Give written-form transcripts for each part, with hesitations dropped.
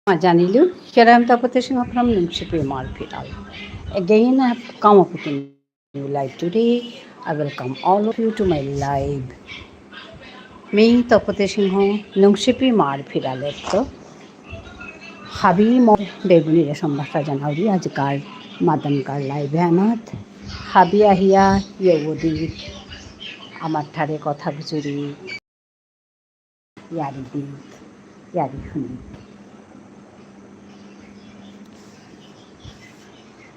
Janilu, here I am Tapateshinga from Nimshipi Marpital. Again, I have come up with a new live today. I welcome all of you to my live. Me Tapateshinga Nimshipi Marpital. Habi Mo Debuni Sambasa Janauri Ajkar Madankar Live Hanat. Habi Ahia Yewudi Amatare Kothabjuri Yari Dik Yari Hunik.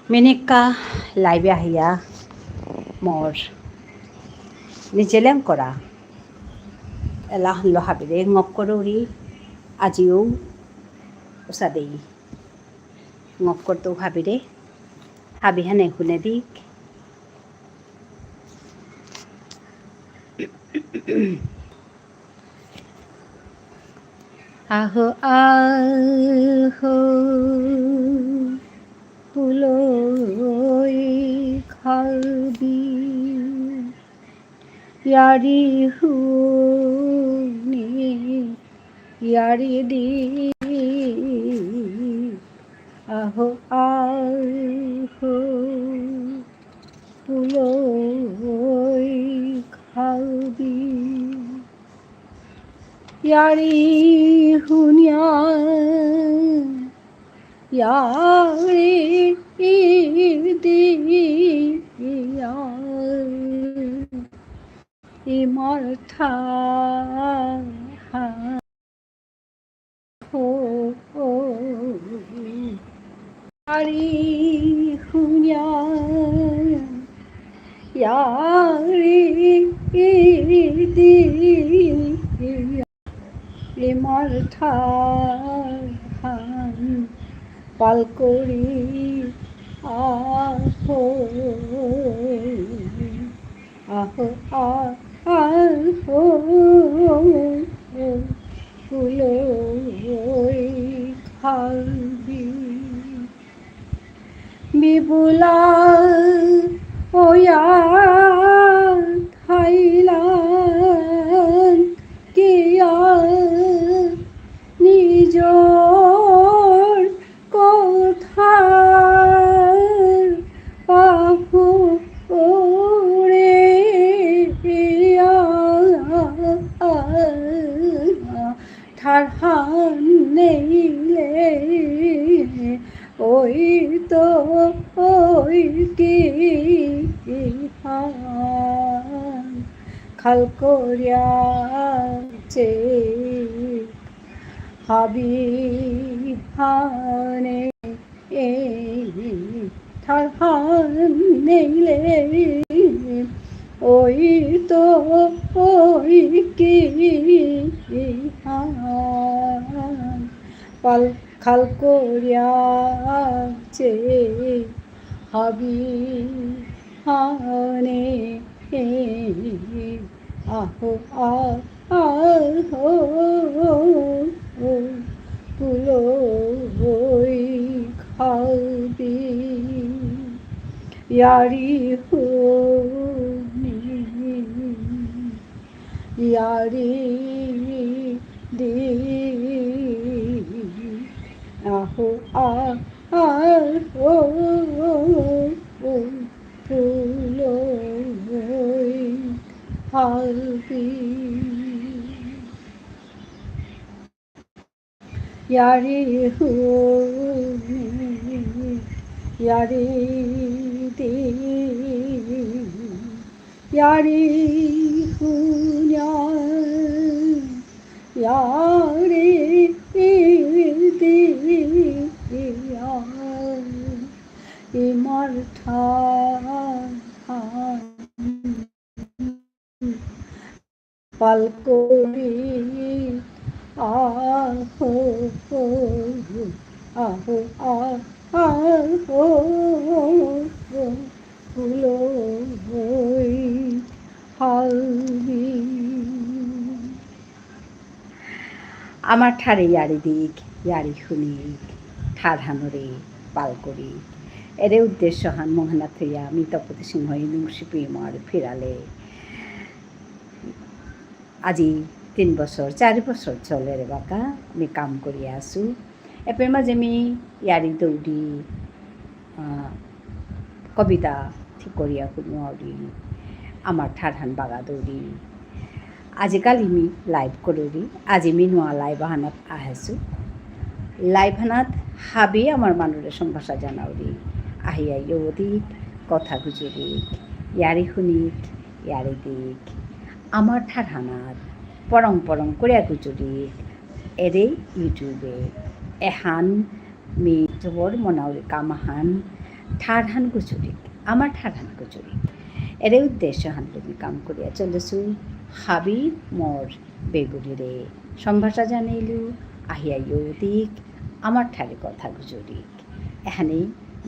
Minika live ahia more nijelem kora elah lo habire ngok korori ajiu usadei ngok korto habire habihane hunedik aho aho puloi khalbi yari huni yari di aho aho puloi khalbi yari hunya yari di imartha ho yari hunya yari di imartha palkori aho aho aho puloi khalbi bibula oya Thailand kiya nijor kothar papure tharhan neile oi to oi ki han khal koria che habi hane tharhan neile oi to oi ki han pal khal koria che habi hane aho aho puloi khalbi yari huni yari di aho aho puloi khalbi yari huni yari di yari hunya yari di imartha palkori aho aho aho puloi khalbi আমার ঠারে ইয়ারি দিক ইয়ারি শুনি ঠার হানরে পাল করি এর উদ্দেশ্য হান মহানা থইয়া মিতপতি সিংহ university মার ফিরালে আজি 3 বছর 4 বছর চলে রে বাকা আমি কাম করি আছো এপের মাঝে আমি ইয়ারি দৌড়ি কবিতা ঠিক করিয়া কুমারি আমার ঠারহান বাগা দৌড়ি আজিকালি আমি লাইভ করি আজি আমি নোয়া লাইভ হানাত আহেছো লাইভ হানাত হাবি আমার মানুষের সম্ভাষা জানাওরি আহিয়া ইয়দিক কথা গুজরিক ইয়ারি শুনিক ইয়ারি দিক আমার ঠারহানাত পরং পরং করিয়া গুজরিক এরে ইউটিউবে এহান মি জবর মনাওরি কামাহান ঠারহান গুজরিক আমার ঠারহান গুজরিক এরে উদ্দেশ্য হান তুমি কাম করিয়া চলেছু হাবি মোর বেগুড়িরে সম্ভাষা জানাইলু আহিয়া ইয়দিক আমার ঠারে কথা গুজরিক এখানে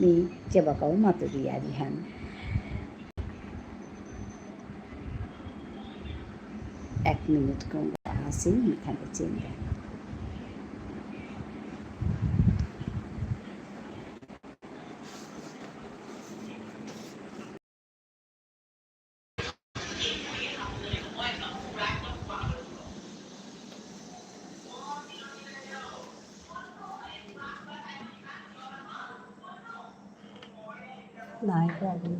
মি যেবাকাও মাতুরি আরিহান এক মিনিট কম আসি এখানে চিন্তা নাই পারি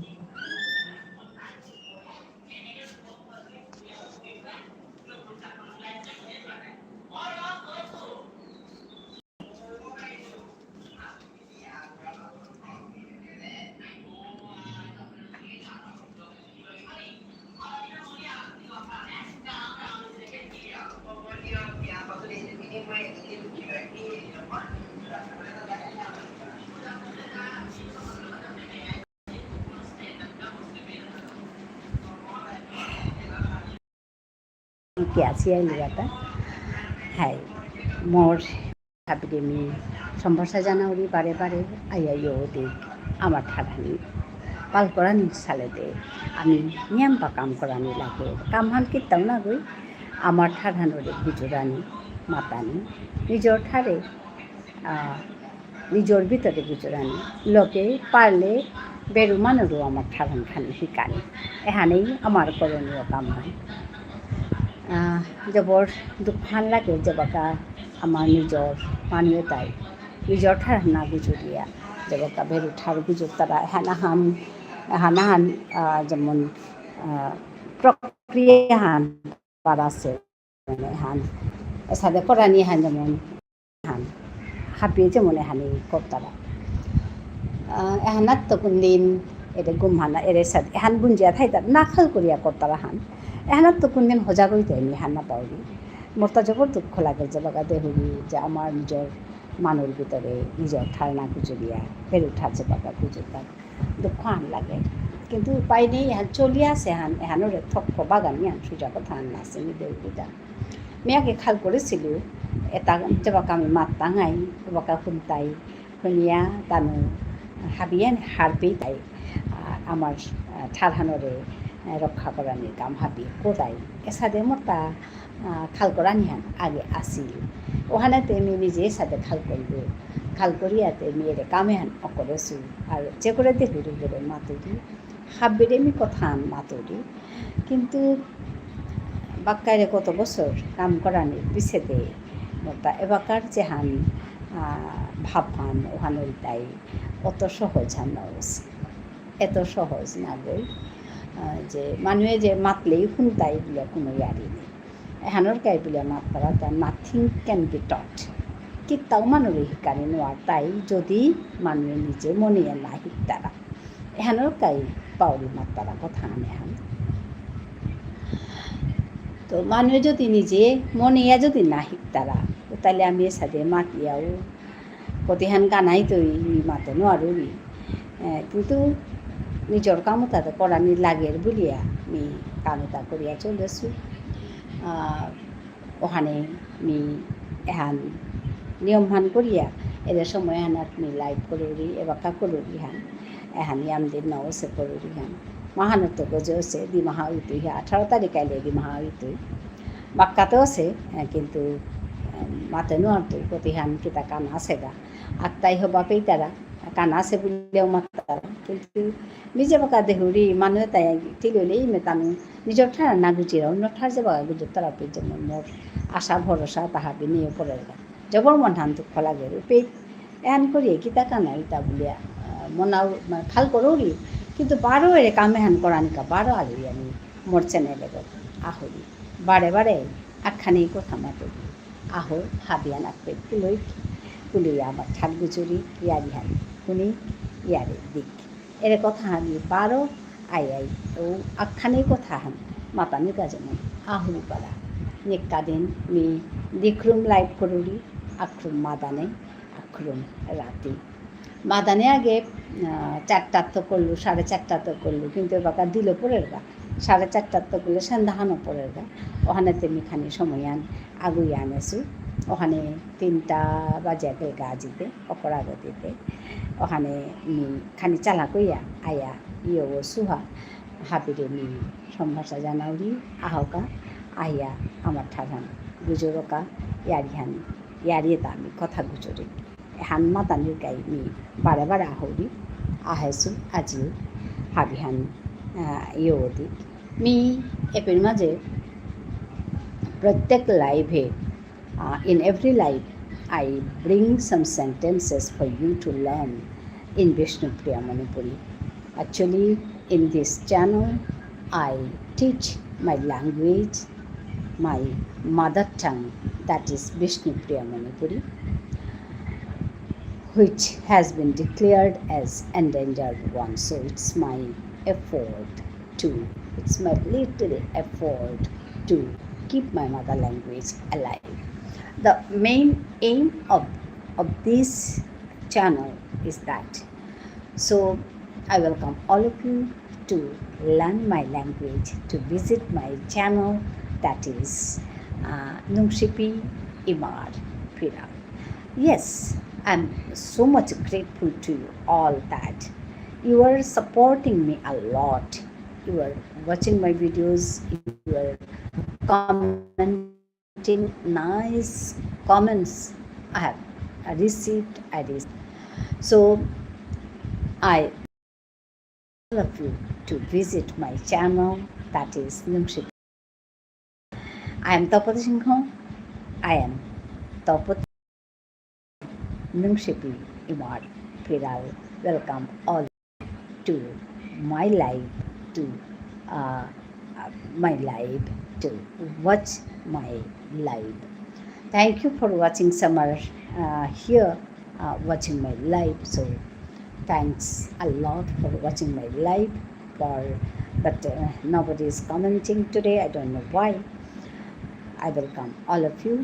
কি আছি আইলিগাটা হ্যাঁ মোর ভাবিরে আমি সম্ভাষা জানাওরি বারে বারে আইয়াইও দিক আমার ঠাডানি পাল করানি সালেতে আমি নিয়ম বা কাম করানি লাগে কাম হান কিতাম না গই আমার ঠাডানোরে গুজরানি মাতানি নিজর ঠারে নিজর ভিতরে গুজরানি লোকে পারলে বেরু মানুষও আমার ঠাডান খানি শিকানি এখানেই আমার করণীয় কাম হয় জবর দুঃখান লাগে যেবাকা আমার নিজর মানুহে তাই নিজর ঠার না গুজরিয়া যেবাকা বেরু ঠার গুজর তারা হানাহান যেমন প্রক্রিয়া হান পারাছে মানে হান সাথে করানি হান যেমন হান হাঁপিয়ে যেমন এহানি কর্তারা এহানাত তো কোন দিন এরে গুমহানা এরে সাথে এহান বুঞ্জিয়া থাই তার নাখাল করিয়া কর্তারা হান এহানাত তো কোনদিন সজা কৰি দেয়নি হান নাপাওরি মোর তা জবর দুঃখ লাগে যে বাগা দেহুরি যে আমার নিজের মানুষ ভিতরে নিজের ঠার না গুজরিয়া বেরু ঠার যে বাগা গুজরতাম দুঃখ হান লাগে কিন্তু উপায় নেই এহান চলি আছে এহানোরে থক্ক বাগানি হান সুজা কথা হান আছে নি দেউরিটা মেয়াকে খাল করেছিল এটা যে বাকা আমি মাত টাঙাই বাকা শুনতাই শুনিয়া তানো হাবিয়ান হারপি তাই আমার ঠারহানরে রক্ষা করানি কাম হাবি কোদাই এসাদে মোটা খাল করানি হান আগে আসিল ওখানেতে আমি নিজে সাথে খাল করব খাল করিয়াতে মেয়েরে কামে হান অকরেছু আর যে করে দেখুরি বলে মাতুরি হাবিরে আমি কথা হান মাতুরি কিন্তু বাক্কারে কত বছর কাম করানি পিছেতে মোটা এবাকার যে হান ভাব হান ওখানে তাই অত সহজ হান এত সহজ না গই যে মানুহে যে মাতলেই শুনতাই বলে কোনো ইয়ারি নেই এহানোর গাই বলে মাত পারা তার নাথিং ক্যান বি টট কিতাও মানুষের শিকারি নোয়ার তাই যদি মানুহে নিজে মনিয়ে না শিকতারা এহানোর গাই পাউরি মাত পারা কথা আনে হান তো মানুহে যদি নিজে মনিয়া যদি না শিকতারা তাহলে আমি সাথে মাতিয়াও প্রতিহান গানাই তৈ মাতে নোয়ারি কিন্তু নিজর কামও তাতে করানি লাগের বলিয়া আমি কামতা করিয়া চলেছু ওখানে আমি এহান নিয়ম হান করিয়া এদের সময় হানাত আমি লাইভ করি এবাকা করি হান এহানি আমদের নাও সে করি হান মাহানত তো গজে আছে দিমাহা ইতুই 18 তারিখ আইলে দিমাহা ইতুই বাক্কাতেও আছে কিন্তু মাতে নোয়ার তো প্রতিহান কিতা কাম আছে গা আত্মাই হবা পেই তারা কাণ আছে বুলিও মাতাৰ কিন্তু নিজে বকা দেহুৰি মানুহে তাই তিললে মেতানো নিজৰ ঠাৰ নাগুজিৰ অন্য ঠাৰ যে বকা গুজৰ তারাপির জন্য মোর আশা ভরসা তাহাবি নিয়ে পড়ে জবর মন ধান দুঃখ লাগে রূপে এন করিয়ে কিতা কানা ইতা বলিয়া মনাও খাল কৰোৰি কিন্তু বারো এরে কামে হান করানিকা বারো আলি আমি মোর চ্যানেলে আহরি বারে বারে একখানি কথা মাতো আহো হাবিয়ান আকবে কুলই আমার ঠাক গুচুরি ইয়ারি হান শুনি ইয়ারে দিক এর কথা হানি বারো আই ও একখানি কথা হান মাতানি কাজে মন আহুরি পালা নেক্কা দিন মি দিখরুম লাইভ করুরি আখরুম মাদানে আখরুম রাতি মাদানে আগে 4টার তো করলু 4:30 তো করলু কিন্তু বাকা দিল পরের গা 4:30 তো করলে সন্ধ্যাহানো পরের গা ওখানে তেমনি খানি সময় আগুই আনেছু ওখানে 3টা বাজে গেল গাজিতে অপরাগতিতে ওখানে মি খানি চালা কইয়া আয়া ইয়ে সুহা হাবিরে মি সম্ভাষা জানাউরি আহকা আইয়া আমার ঠাঠান গুজরকা ইয়ারিহান ইয়ারিয়ে তা আমি কথা গুজরি হান মাতানির গাই মি বারে বারে আহরি আহেছু আজিও হাবিহান ইয়দি মি এপের মাঝে প্রত্যেক লাইভে in every life I bring some sentences for you to learn in Vishnupriya Manipuri. Actually in this channel I teach my language, my mother tongue, that is Vishnupriya Manipuri, which has been declared as endangered one. So it's my little effort to keep my mother language alive. The main aim of this channel is that. So I welcome all of you to learn my language, to visit my channel, that is Nungshipi Imar Pira. Yes, I'm so much grateful to you all that you are supporting me a lot. You are watching my videos, you are commenting nice comments. I have received. So I all of you to visit my channel, that is Nungshipi. I am Tapati Singh. I am Tapati Nungshipi Imar Piral. Welcome all to my live, to watch my live. Thank you for watching. Some are here watching my live, so thanks a lot for watching my live. But nobody is commenting today. I don't know why. I welcome all of you.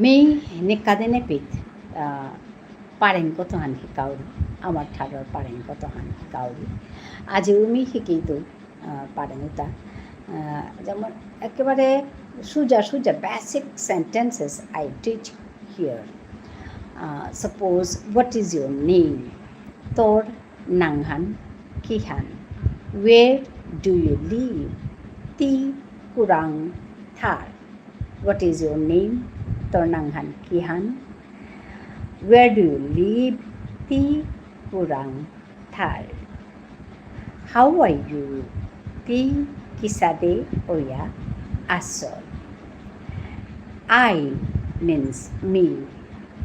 Me nikadene pit পারেন কত হান শিকাউরি আমার ঠাডর পারেন কত হান শিকাউরি আজিও me শিকেই তো পারেন ওটা যেমন একেবারে সুজা basic sentences I teach here suppose what is your name তোর নাংহান কিহান ওয়ের ডু ইউ লিভ তি কুরাং থার হোয়াট ইজ ইউর নেম তোর নাংহান কিহান where do you live ti kurang thar how are you ti kisade oya asol I means me,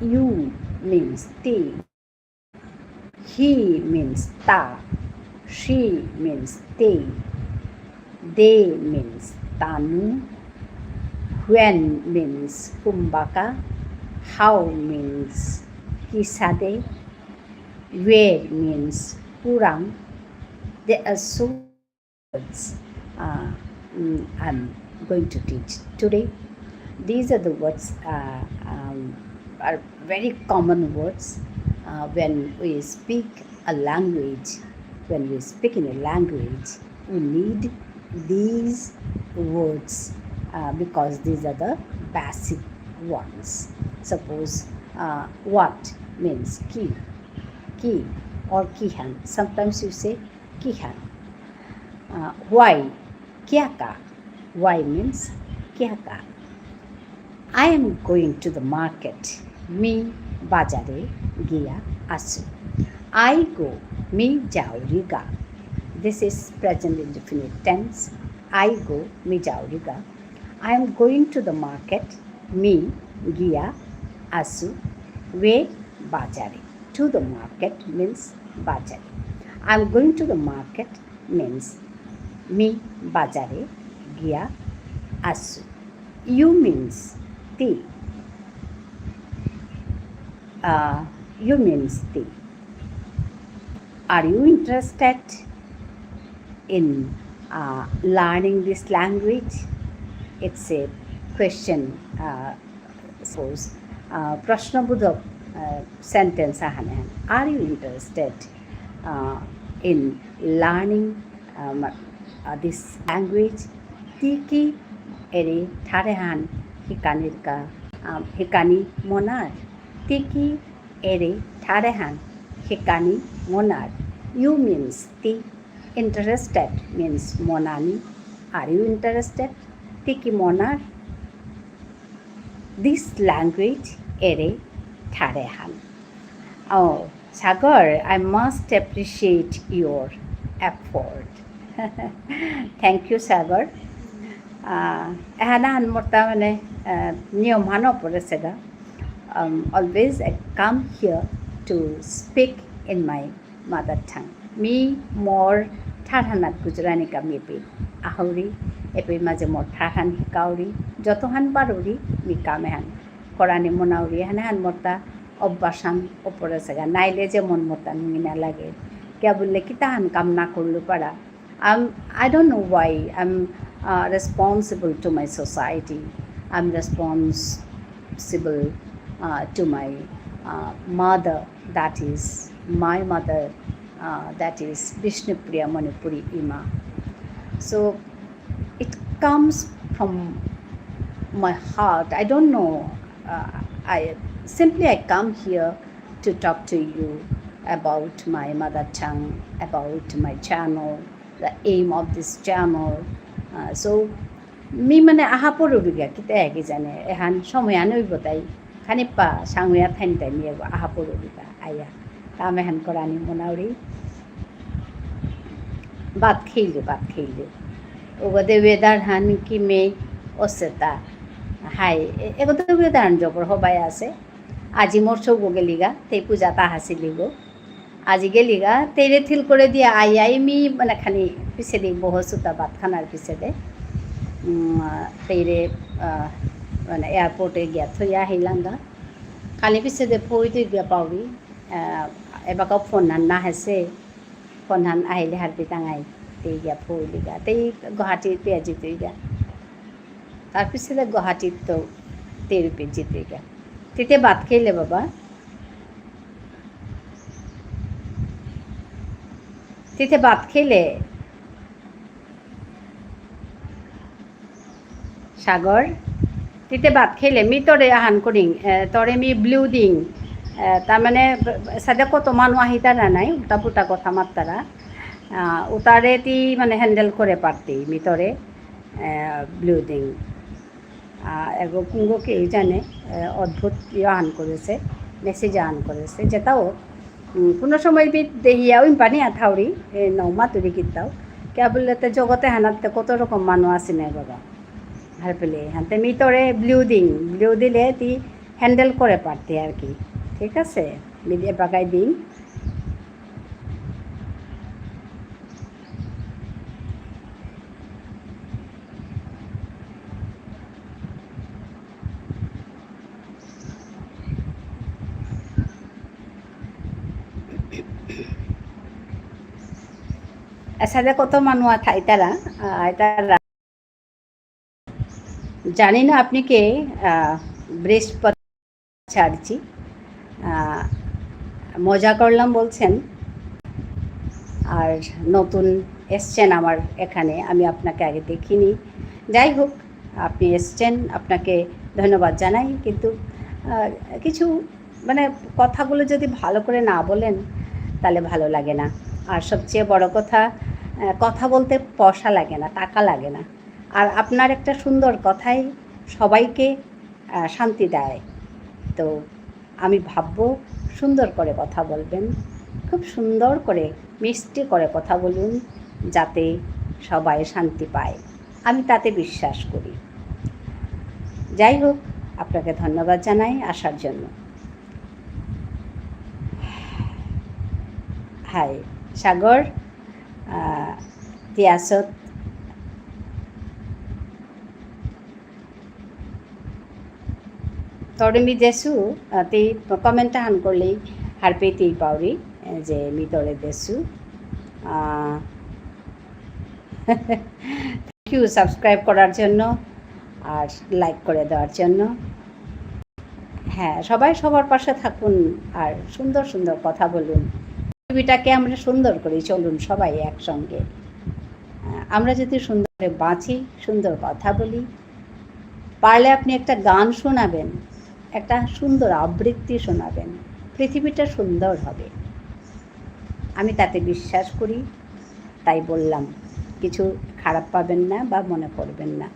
you means ti, he means ta, she means they means tanu, when means kumbaka, how means kisade, where means kurang. There are so words I'm going to teach today. These are the words are very common words when we speak a language. When we speak in a language, we need these words because these are the basic ones. Suppose what means ki or kihan. Sometimes you say kihan. Why? Kya ka. Why means kya ka. I am going to the market. Mi বাজারে গিয়া আসি. I go. Mi যাওরিগা. This is present indefinite tense. I go. Mi যাওরিগা. I am going to the market. Mi গিয়া আসু. Where? বাজারে. To the market means বাজারে. I am going to the market means mi বাজারে গিয়া আসু. You means the. You means the. Are you interested in learning this language? It's a question. Suppose প্রশ্নবোধক sentence ahane. Are you interested in learning this language? Tiki ere tharehan hikanirka hikani monar. Tiki ere tharehan hikani monar. You means the. Interested means monani. Are you interested? Tiki monar. This language ere tharehan. Oh, Sagar, I must appreciate your effort. Thank you, Sagar. Ehana morta mane niyom hano poresega. Always I come here to speak in my mother tongue. Mi more tharhanat gujrani ka mipi ahuri epi maje more tharhan hikauri jotohan baruri mi kamehan korani monauri hanan morta অভ্যাসান ওপরে সেগা নাইলে যে মন মতান মিনা লাগে কে বললে কি তাহান কাম না করলে পারা I don't know why I'm responsible to my society. I'm responsible to my mother, that is my mother, that is Vishnupriya Manipuri Ima. So it comes from my heart. I don't know. I come here to talk to you about my mother tongue, about my channel, the aim of this channel. So mi mane aha porubiga kita agi jane ehan somoyanoi botai khanipa sangya thainta niye aha porubiga aya tame han korani monauri bat khile ogode wedar han ki me oseta hai egote wedar jobor hobai ase আজি মোর চৌগো গেলিগা তেই পূজা তাহাসিলিগো আজি গেলিগা তেরে Thiel করে দিয়ে I me মানে খানি পিছে দিই বহসুতা ভাতখানার পিছে দে তেরে মানে এয়ারপোর্টে গিয়া থইয়া আহিলাঙ্গা খালি পিছে দে ফই তুই গিয়া পাওরি এবাকাও ফোন হান না হেসে ফোন হান আহিলে হারপি টাঙাই তেই গিয়া ফইলিগা তেই গুৱাহাটীত পেঁয়াজি তুই গা তার পিছে দে গুৱাহাটীত তো তেরু পেঁয়াজি তুই গা तिथे भात खाइले बाबा तिथे भात खाइले সাগর तिथे भात खाइले মি তরে আহান করিং তরে মি ব্লু দিং তার মানে সাদা কত মানুষ আহিতারা নাই উল্টা পুল্টা কথা মাত্তারা উতারে তি মানে হ্যান্ডেল করে পারতি মি তরে ব্লু দিং এগো কুঙ্গো কেউ জানে অদ্ভুত আন করেছে মেসেজ আন করেছে যেটাও কোনো সময় বি দেহিয়াও ইম্পানি আথাউরি নৌমা তুরি কিতাও কে বললে তো জগতে হানাতে কত রকম মানুষ আছে না বাবা হার পেলে হাতে মিতরে ব্লু দিলে তি হ্যান্ডেল করে পারতি আর কি ঠিক আছে মিডিয়া পাকাই দিন সাথে কত মানুষ তারা জানি না আপনি কে বৃহস্পতি ছাড়ছি মজা করলাম বলছেন আর নতুন এসছেন আমার এখানে আমি আপনাকে আগে দেখিনি যাই হোক আপনি এসছেন আপনাকে ধন্যবাদ জানাই কিন্তু কিছু মানে কথাগুলো যদি ভালো করে না বলেন তাহলে ভালো লাগে না আর সবচেয়ে বড় কথা বলতে পয়সা লাগে না টাকা লাগে না আর আপনার একটা সুন্দর কথাই সবাইকে শান্তি দেয়। তো আমি ভাববো সুন্দর করে কথা বলবেন, খুব সুন্দর করে মিষ্টি করে কথা বলুন, যাতে সবাই শান্তি পায়। আমি তাতে বিশ্বাস করি। যাই হোক, আপনাকে ধন্যবাদ জানাই আসার জন্য। হাই সাগর, তিয়াসত তৰে দেছো তে কমেণ্ট আন করলেই হারপেতেই পাওরি যে মি তরে দেছো। থ্যাংক ইউ সাবস্ক্রাইব করার জন্য আর লাইক করে দেওয়ার জন্য। হ্যাঁ, সবাই সবার পাশে থাকুন আর সুন্দর সুন্দর কথা বলুন। পৃথিবীটাকে আমরা সুন্দর করি, চলুন সবাই একসঙ্গে। আমরা যদি সুন্দর বাঁচি, সুন্দর কথা বলি, পারলে আপনি একটা গান শোনাবেন, একটা সুন্দর আবৃত্তি শোনাবেন, পৃথিবীটা সুন্দর হবে। আমি তাতে বিশ্বাস করি, তাই বললাম। কিছু খারাপ পাবেন না বা মনে করবেন না।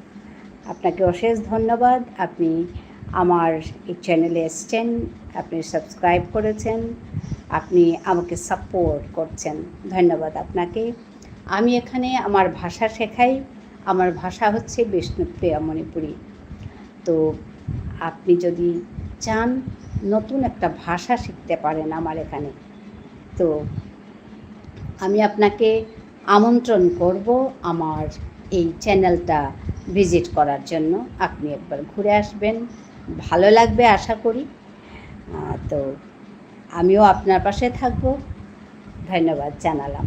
আপনাকে অশেষ ধন্যবাদ। আপনি আমার এই চ্যানেলে এসছেন, আপনি সাবস্ক্রাইব করেছেন, আপনি আমাকে সাপোর্ট করছেন। ধন্যবাদ আপনাকে। আমি এখানে আমার ভাষা শেখাই। আমার ভাষা হচ্ছে বিষ্ণুপ্রিয়া মণিপুরী। তো আপনি যদি চান নতুন একটা ভাষা শিখতে পারেন আমার এখানে, তো আমি আপনাকে আমন্ত্রণ করব আমার এই চ্যানেলটা ভিজিট করার জন্য। আপনি একবার ঘুরে আসবেন, ভালো লাগবে আশা করি। তো আমিও আপনার পাশে থাকব। ধন্যবাদ জানালাম।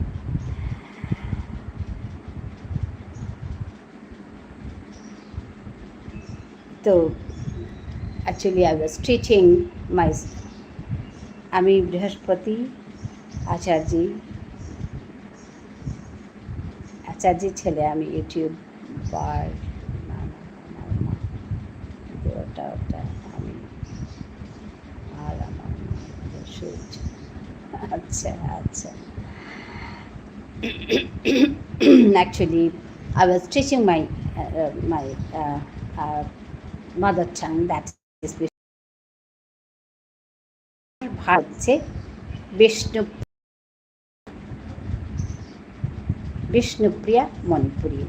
তো অ্যাকচুয়ালি আই ওয়াজ টিচিং মাই, আমি বৃহস্পতি আচার্যির ছেলে। আমি ইউটিউবার, ওটা আমি আর আমার সূর্য। আচ্ছা আচ্ছা। Actually, I was teaching my mother tongue, that is হচ্ছে বিষ্ণুপ্রিয়া মণিপুরী।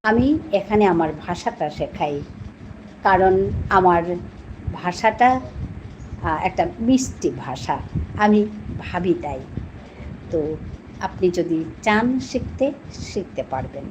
আমি এখানে আমার ভাষাটা শেখাই, কারণ আমার ভাষাটা একটা মিষ্টি ভাষা, আমি ভাবি তাই। তো আপনি যদি চান শিখতে পারবেন।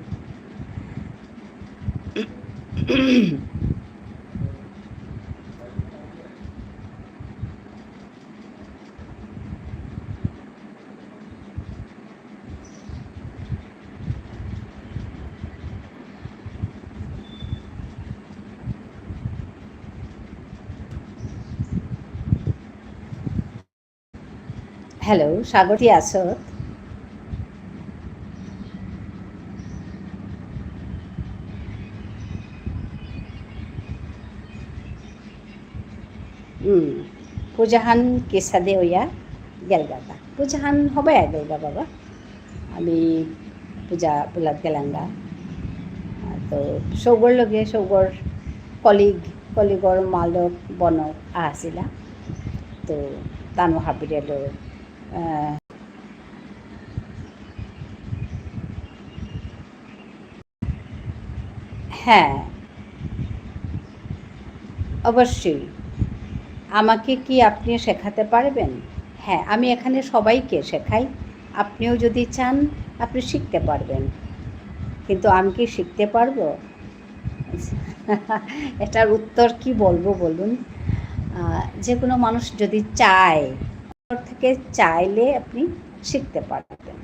হ্যালো স্বাগতী আছো? Pujahan kisade oya gelgata. Pujahan hobaya gelga baba. আমি পূজা বুলাত গেলাঙ্গা। তো সৌগৰ লগে সৌগৰ কলিগৰ মালক বনক আহিছিলা। তো তানো হাবিৰেলো হ্যাঁ, অবশ্যই। আমাকে কি আপনি শেখাতে পারবেন? হ্যাঁ, আমি এখানে সবাইকে শেখাই। আপনিও যদি চান আপনি শিখতে পারবেন, কিন্তু আমি কি শিখতে পারবো? এটার উত্তর কি বলবো বলুন? যে কোনো মানুষ যদি চায়, থেকে চাইলে আপনি শিখতে পারবেন।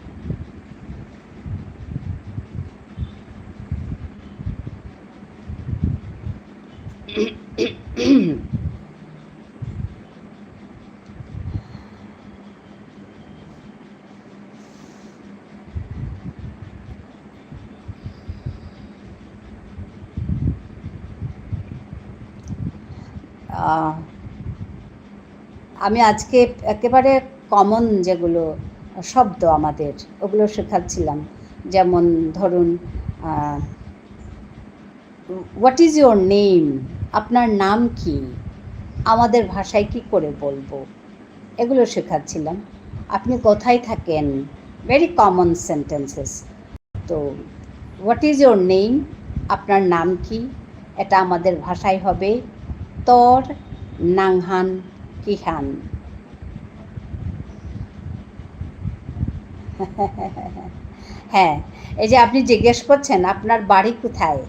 আমি আজকে একেবারে কমন যেগুলো শব্দ আমাদের, ওগুলো শেখাচ্ছিলাম। যেমন ধরুন, হোয়াট ইজ ইয়োর নেম, আপনার নাম কি, আমাদের ভাষায় কি করে বলবো, এগুলো শেখাচ্ছিলাম। আপনি কোথায় থাকেন, ভেরি কমন সেন্টেন্সেস। তো হোয়াট ইজ ইয়োর নেম, আপনার নাম কি, এটা আমাদের ভাষায় হবে তোর নাংহান কিহান। হ্যাঁ, এই যে আপনি জিজ্ঞেস করছেন আপনার বাড়ি কোথায়,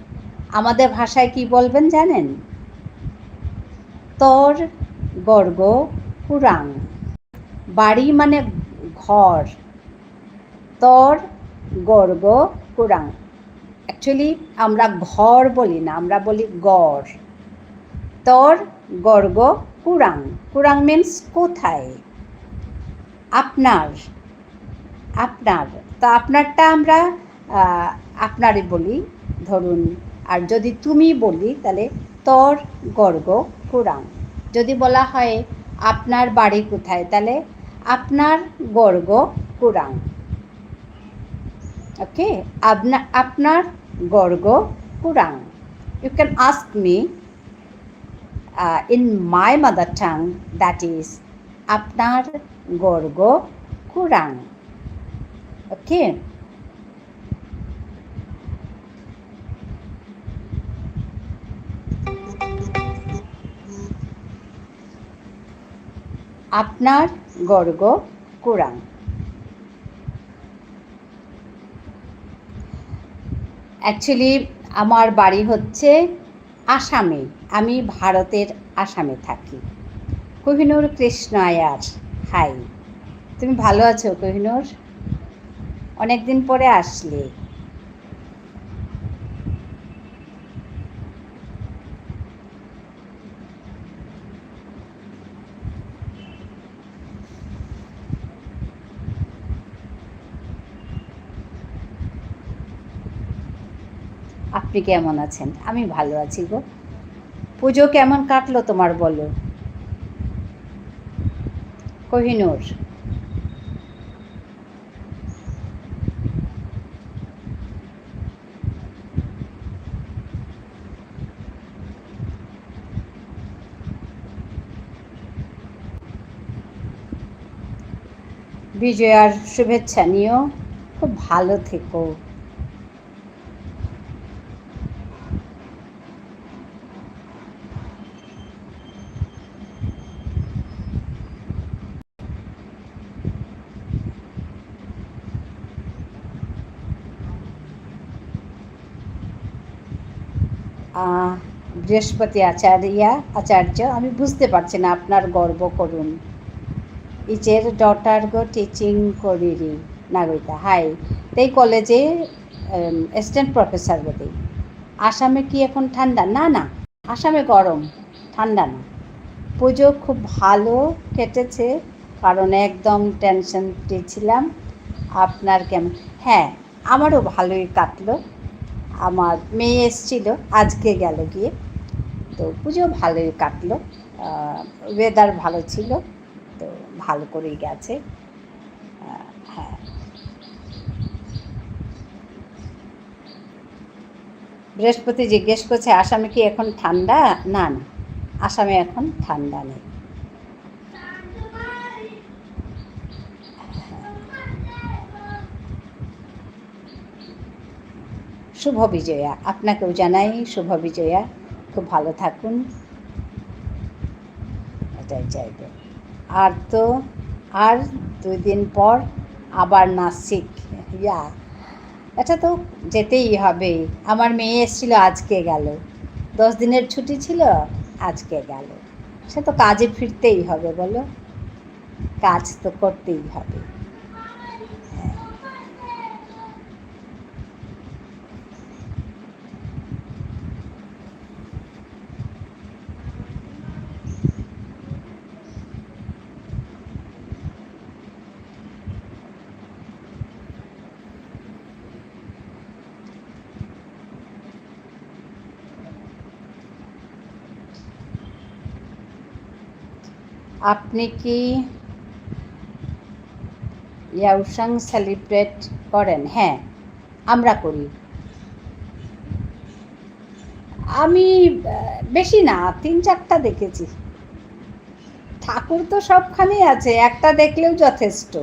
আমাদের ভাষায় কি বলবেন জানেন? তোর গর্গ কুরাং। বাড়ি মানে ঘর, তোর গর্গ কুরাং। অ্যাকচুয়ালি আমরা ঘর বলি না, আমরা বলি গড়। তোর গর্গ কুরাং, কুরাং মিন্স কোথায়। আপনার, আপনার, তো আপনারটা আমরা আপনারই বলি ধরুন। আর যদি তুমি বলি তাহলে তোর গর্গ কুরাং। যদি বলা হয় আপনার বাড়ি কোথায়, তাহলে আপনার গর্গ কুরাং। ওকে, আপনার Garg কুরাং। You can ask me in my mother tongue, that is আপনার গর্গ কুরাং। ওকে, আপনার গর্গ কুরাং। অ্যাকচুয়ালি আমার বাড়ি হচ্ছে আসামে, আমি ভারতের আসামে থাকি। কোহিনুর কৃষ্ণ আয়ার, হাই, তুমি ভালো আছো কোহিনুর? অনেক দিন পরে আসলে। আপনি কেমন আছেন? আমি ভালো আছি গো। পুজো কেমন কাটলো তোমার বলো কোহিনুর? বিজয়ার শুভেচ্ছা নিও, খুব ভালো থেকো। বৃহস্পতি আচার্য, আমি বুঝতে পারছি না আপনার গর্ব করুন। ইচের ডটার গো টিচিং করিরি নাগরিকা, হাই, তাই কলেজে অ্যাসিস্ট্যান্ট প্রফেসর বোধে। আসামে কি এখন ঠান্ডা? না না, আসামে গরম, ঠান্ডা না। পুজো খুব ভালো কেটেছে, কারণ একদম টেনশন ফ্রি ছিলাম। আপনার কেমন? হ্যাঁ, আমারও ভালোই কাটলো। আমার মেয়ে এসেছিল, আজকে গেল গিয়ে। তো পুজো ভালোই কাটলো, ওয়েদার ভালো ছিল, তো ভালো করেই গেছে। হ্যাঁ, বৃহস্পতি জিজ্ঞেস করছে আসামে কি এখন ঠান্ডা? না না, আসামে এখন ঠান্ডা নেই। শুভ বিজয়া, আপনাকেও জানাই শুভ বিজয়া, খুব ভালো থাকুন, এটাই চাইব। আর তো আর 2 দিন পর আবার নাসিক, ইয়া, এটা তো যেতেই হবে। আমার মেয়ে এসেছিল, আজকে গেল। 10 দিনের ছুটি ছিল, আজকে গেল। সে তো কাজে ফিরতেই হবে বলো, কাজ তো করতেই হবে। আপনি কি ইয়াওসাং সেলিব্রেট করেন? হ্যাঁ, আমরা করি। আমি বেশি না, 3-4টা দেখেছি। ঠাকুর তো সবখানেই আছে, একটা দেখলেও যথেষ্ট,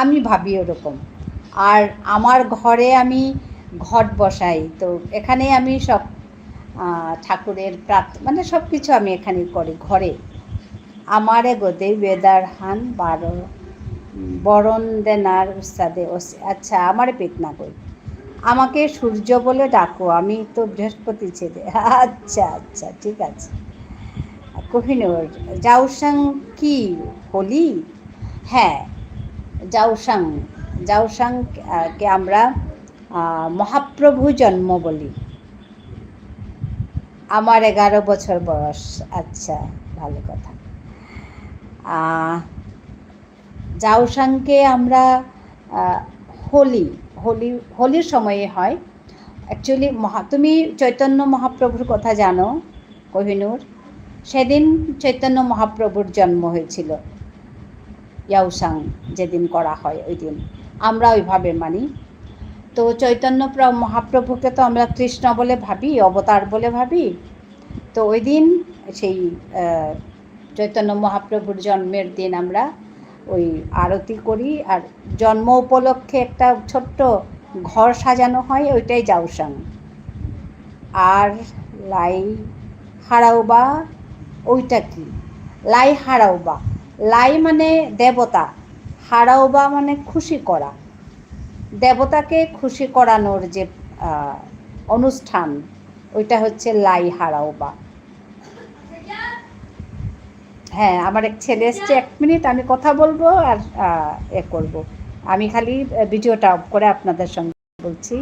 আমি ভাবি ওরকম। আর আমার ঘরে আমি ঘট বসাই, তো এখানে আমি সব ঠাকুরের মানে সব কিছু আমি এখানে করি ঘরে। আমারে গোদে বেদার হান বরণ দেনার উস্তাদে আচ্ছা, আমারে পেট না কই, আমাকে সূর্য বলে ডাকো, আমি তো বৃহস্পতি ছেলে। আচ্ছা আচ্ছা, ঠিক আছে। কোহিনূর, জাওসাং কি হোলি? হ্যাঁ, জাওসাং, জাওসাং কে আমরা মহাপ্রভু জন্ম বলি। আমার 11 বছর বয়স। আচ্ছা, ভালো কথা। জাওসাংকে আমরা হোলি হোলি হোলির সময়ে হয় অ্যাকচুয়ালি। তুমি চৈতন্য মহাপ্রভুর কথা জানো কোহিনূর? সেদিন চৈতন্য মহাপ্রভুর জন্ম হয়েছিল। ইয়াওসাং যেদিন করা হয় ওই দিন আমরা ওইভাবে মানি। তো চৈতন্য মহাপ্রভুকে তো আমরা কৃষ্ণ বলে ভাবি, অবতার বলে ভাবি। তো ওই দিন সেই চৈতন্য মহাপ্রভুর জন্মের দিন আমরা ওই আরতি করি, আর জন্ম উপলক্ষে একটা ছোট্ট ঘর সাজানো হয়, ওইটাই জাওসাং। আর লাই হারাওবা, ওইটা কি? লাই হারাওবা, লাই মানে দেবতা, হারাওবা মানে খুশি করা, দেবতাকে খুশি করানোর যে অনুষ্ঠান, ওইটা হচ্ছে লাই হারাওবা। হ্যাঁ, আমার এক ছেলে এসছে, 1 মিনিট আমি কথা বলবো আর করব। আমি খালি ভিডিওটা অফ করে আপনাদের সঙ্গে বলছি,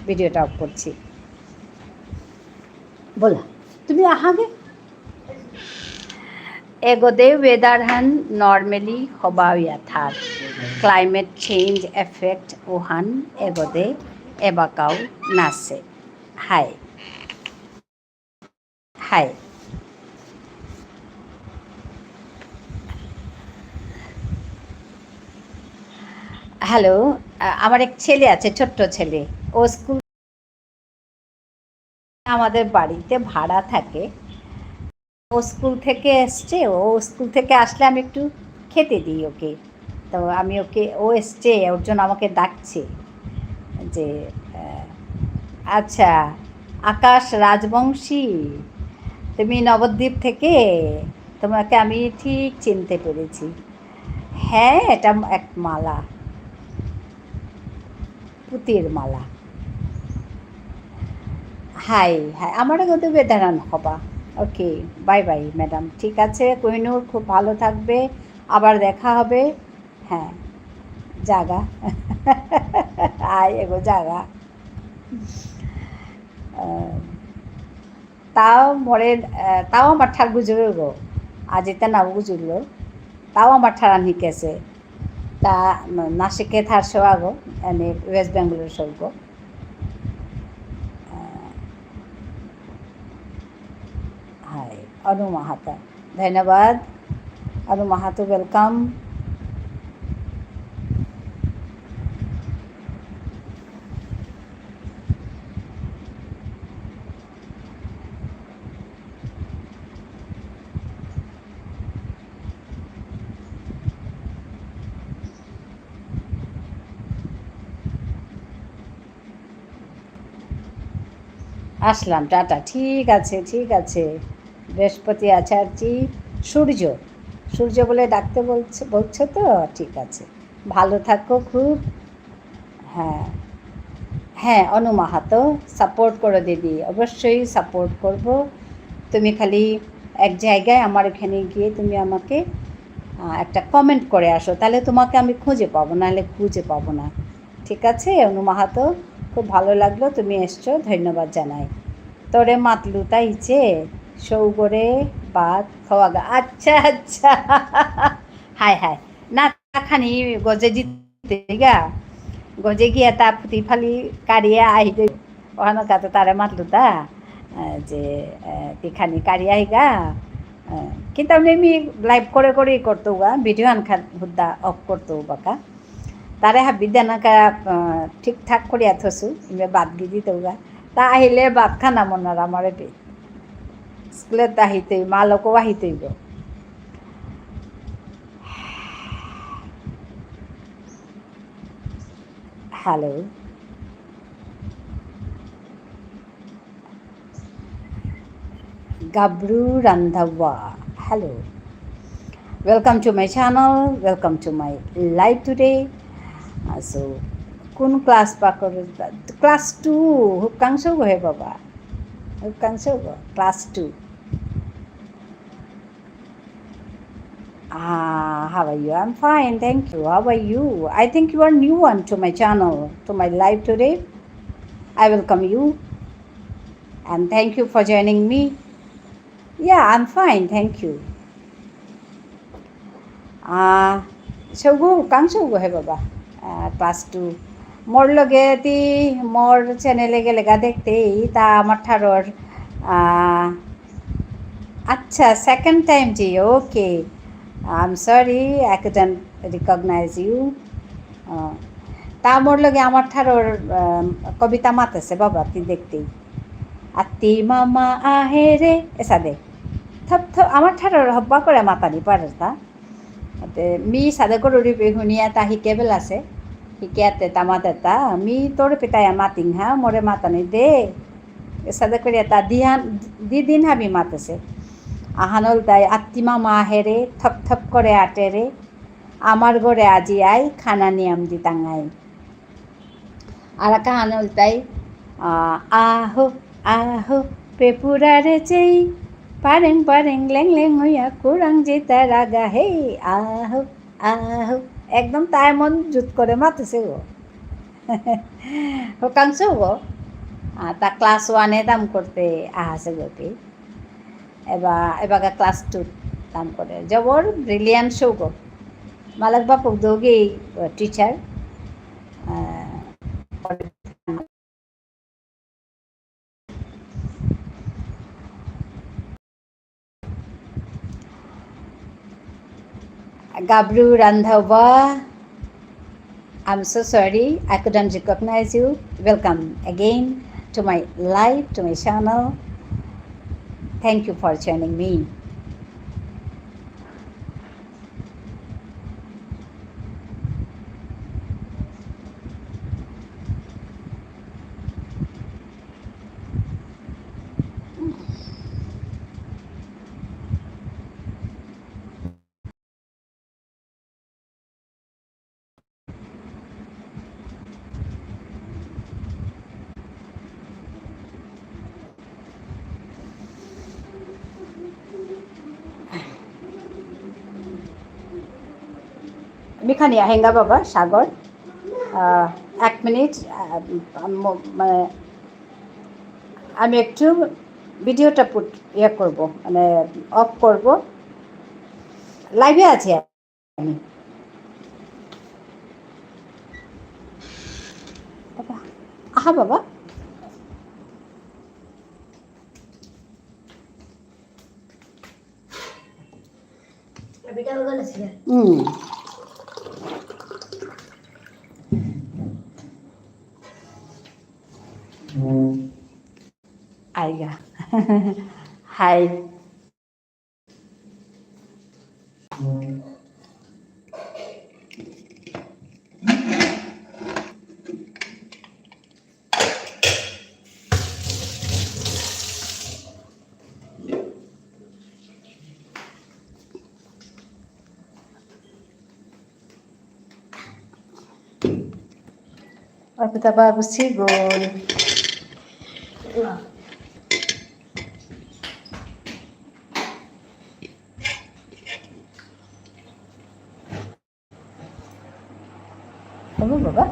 ভিডিওটা অফ করছি। बोला तुम्ही आहागे एगोदे वेदारहान नॉर्मली हबावियाथार क्लाइमेट चेंज एफेक्ट ओहान एगोदे एबाकाउ नासे हाय हाय হ্যালো, আমার এক ছেলে আছে, ছোট্ট ছেলে, ও স্কুল আমাদের বাড়িতে ভাড়া থাকে। ও স্কুল থেকে এসছে, ও স্কুল থেকে আসলে আমি একটু খেতে দিই ওকে। তো আমি ওকে, ও এসছে, ওর জন্য আমাকে ডাকছে যে আচ্ছা আকাশ রাজবংশী, তুমি নবদ্বীপ থেকে, তোমাকে আমি ঠিক চিনতে পেরেছি। হ্যাঁ, এটা এক মালা, পুতির মালা। হাই হাই, আমারও কিন্তু বেদারান হবা। ওকে, বাই বাই ম্যাডাম। ঠিক আছে কোহিনূর, খুব ভালো থাকবে, আবার দেখা হবে। হ্যাঁ, জাগা আয় এগো জাগা। তাও মরে, তাও আমার ঠার গুজরে গো, আজ এটা না গুজরলো, তাও আমার ঠারান হিকেছে। তা নাসিকে থার সেवा গো, এনে ওয়েস্ট বেঙ্গলের স্বর্গ। হাই অনু মাহাতো, ধন্যবাদ অনু মাহাতো, ওয়েলকাম। আসলাম, টাটা। ঠিক আছে ঠিক আছে, বৃহস্পতি আচার্যি, সূর্য, সূর্য বলে ডাকতে বলছো তো, ঠিক আছে, ভালো থাকো খুব। হ্যাঁ হ্যাঁ, অনু মাহাতো, সাপোর্ট করো দিদি, অবশ্যই সাপোর্ট করব। তুমি খালি এক জায়গায় আমার এখানে গিয়ে তুমি আমাকে একটা কমেন্ট করে আসো, তাহলে তোমাকে আমি খুঁজে পাবো, নাহলে খুঁজে পাবো না। ঠিক আছে অনু মাহাতো, খুব ভালো লাগলো তুমি এসছো, ধন্যবাদ জানাই। তোরে মাতলু তাইছে সৌগরে বাদ খাওয়াগা। আচ্ছা আচ্ছা, হায় হায়, না খানি গজে জিতে গা, গজে গিয়া তা ফুটি ফালি কাড়িয়া আহিদে, ওখানে কাতে তারে মাতলু তা যে তিখানি কাড়িয়া আইগা। কিন্তু আমি লাইভ করে করেই করতো গা, ভিডিও আনখান হুদ্দা অফ করতো বাকা, তারে হাবি দেনাকা ঠিকঠাক করিয়া থসু, বাদ গি দিত গা। তা আহিলে ভাত খানা মনার আমার এটি স্কুলে আহিতে মালকও আহিতেইব hello Gabru Randhawa. Hello. Welcome to my channel. Welcome to my live today. So, কোন ক্লাস পাকৰ ক্লাস 2 হুকাংশ গহে বাবা হুকাংশ class 2 how are you? I'm fine, thank you. How are you? I think you are new one to my channel, to my live today. I welcome you and thank you for joining me. Yeah, I'm fine, thank you. সৌগু Kang সৌগু হে বাবা class 2 মোর লগে তি মোর চ্যানেলে গেলে গা দেখতেই তা আমার ঠারর আচ্ছা সেকেন্ড টাইম জি okay I am sorry I couldn't recognise you তা মোর লগে আমার ঠারর কবিতা মাতেছে বাবা তি দেখতেই আত্তি মামা আহে রে এসা দে থপ থপ আমার ঠারর হব্বা করে মাতানি পারে তা मी साधं करोडी बेहुनिया ता हिकेबल আছে হিকিয়াতে তামাতে তা मी তোর পিতায়া মাতিং হ্যাঁ মোরে মাতানি দে সাদা করিয়া তা দি দিন হাবি মাতেছে আহানল তাই আত্মিমা মা হেরে থপ থপ করে আটে রে আমার ঘরে আজি আই খানা নিয়াম দিতাঙ্গাই আর কাহানল তাই আহো আহো পেপুরারে চেই পারেং পারেং লেং লেং হইয়া কুরাং জিতা রাগা হে আহো আহো একদম তাই মন জুত করে মাতেছে গো হোকাংশ গো তা ক্লাস 1-এ দাম করতে আহাছে গোপি এবার ক্লাস 2 দাম করে জবর brilliant show go মালাক Bapu দোগি teacher Gabru Randhawa, I'm so sorry I couldn't recognize you. Welcome again to my live, to my channel. Thank you for joining me. মিখানি আহেঙ্গা বাবা সাগর 1 মিনিট মানে আমি একটু ভিডিওটা ইয়ে করব মানে অফ করব লাইভে আছি আমি আহা বাবা आएगा हाय और kita bagus sih gol Apa Bapak?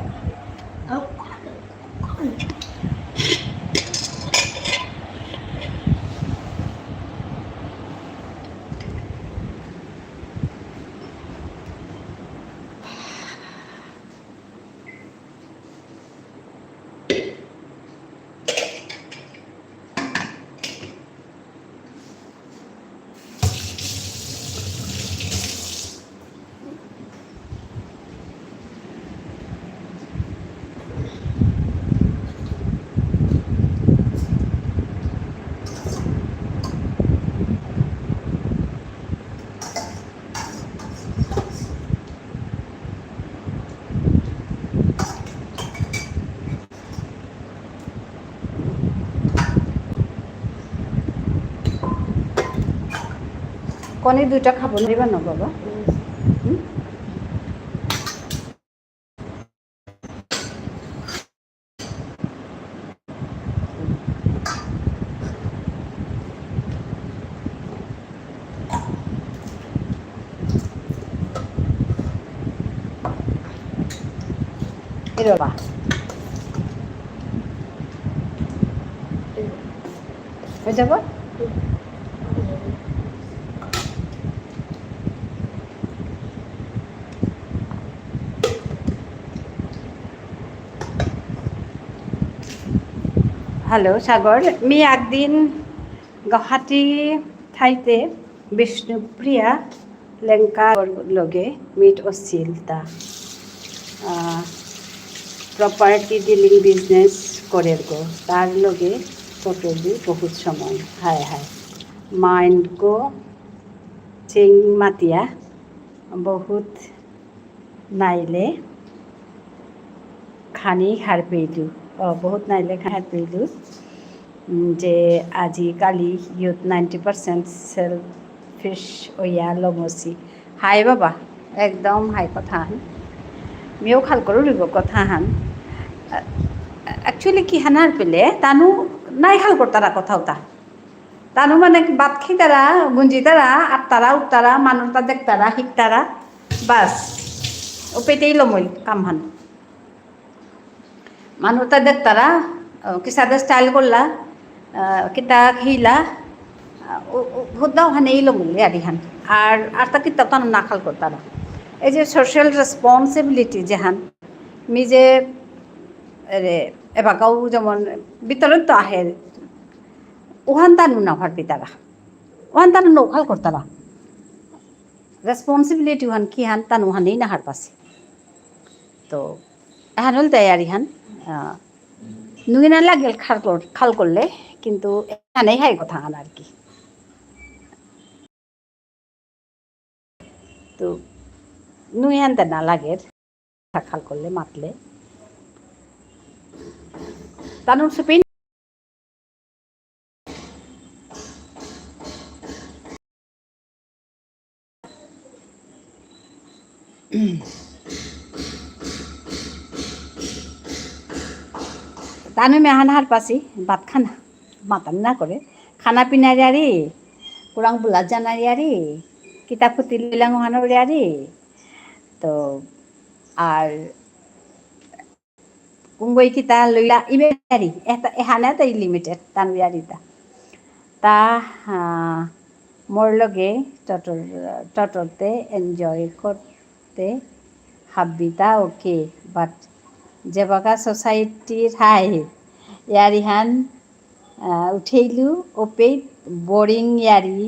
কণী দুইটা খাব নোৱাৰিবা ন বাবা? এই ৰবা হৈ যাব। হ্যালো সাগর, मी একদিন গুৱাহাটী ঠাইতে বিষ্ণুপ্ৰিয়া লেংকাৰ লগে মিট হৈছিল তা প্রপার্টি ডিলিং বিজনেস করে গো তার লগে ফটো দি বহুত সময় হায় হায় মাইন্ড গো চিং মাতিয়া বহুত নাইলে খানি হার পেইলু বহুত নাইলে হার পেইলু যে আজিকালি ইউথ 90% সেলফিশ ওয়া লমসি হাই বাবা একদম হাই কথা হান মেয়েও খাল কৰোঁ দিব কথা হান একচুৱেলি কি হানার পেলে তানু নাই খাল করতারা কথাও তানু মানে বাদ খাই তারা গুঞ্জি তারা আটতারা উঠতারা মানুষটা দেখতারা শিখতারা বাস ও পেটেই লমই কামহান মানুষটা দেখতারা কিসাদে স্টাইল করলা কিতা হিলা হুদাও হানে এই লমুলে আরিহান আর তা কিতা তানু না খাল করতারা এই যে সোশ্যাল রেসপন্সিবিলিটি যেহান মি যে এবাকাও যেমন বিতরণ তো আহে ওহান তানু না ভাবি তারা ওহান তানু নৌখাল করতারা রেসপন্সিবিলিটি ওহান কি হান তানু হানেই না হার পাশে তো এহান হল তৈয়ারি হান নুইনা লাগেল খাল করলে কিন্তু এখানেই হাই কথা হান আর কি তো নুই হানতে না লাগে খাল করলে মাতলে তানুর সুপিন তানু মেহান হার পাসি ভাত খানা মাতান না করে খানা পিনারি আরি kurang belajar nari কিতাব পুতি লিলাং হানোর আরি তো আর কুঙ্গই kita লইলা ইবেরি এটা এহানে তাই লিমিটেড তানবিয়ারিটা তা মোর লগে টটরতে এনজয় করতে হাবিতা ওকে বাট যেবাকা সোসাইটির হাই ইয়ারিহান উঠেইলু ওপেই বোরিং ইয়ারি